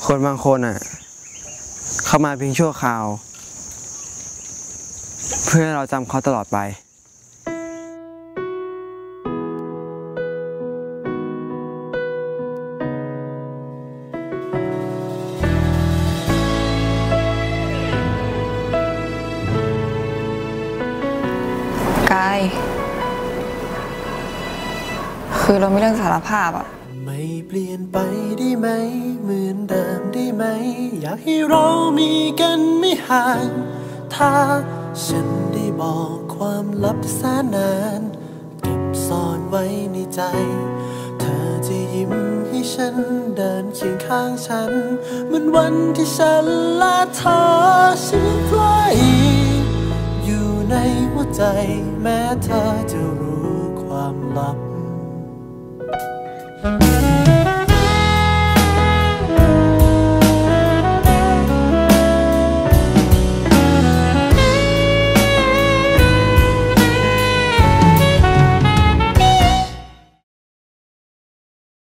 คนบางคนเข้ามาเพียงชั่วคราวเพื่อให้เราจำเขาตลอดไปกายคือเราไม่เรื่องสารภาพไม่เปลี่ยนไปได้ไหมเหมือนเดิมได้ไหมอยากให้เรามีกันไม่ห่างถ้าฉันได้บอกความลับแสนนานเก็บซ่อนไว้ในใจเธอจะยิ้มให้ฉันเดินเคียงข้างฉันเหมือนวันที่ฉันและเธอชิดใกล้อยู่ในหัวใจแม้เธอจะรู้ความลับ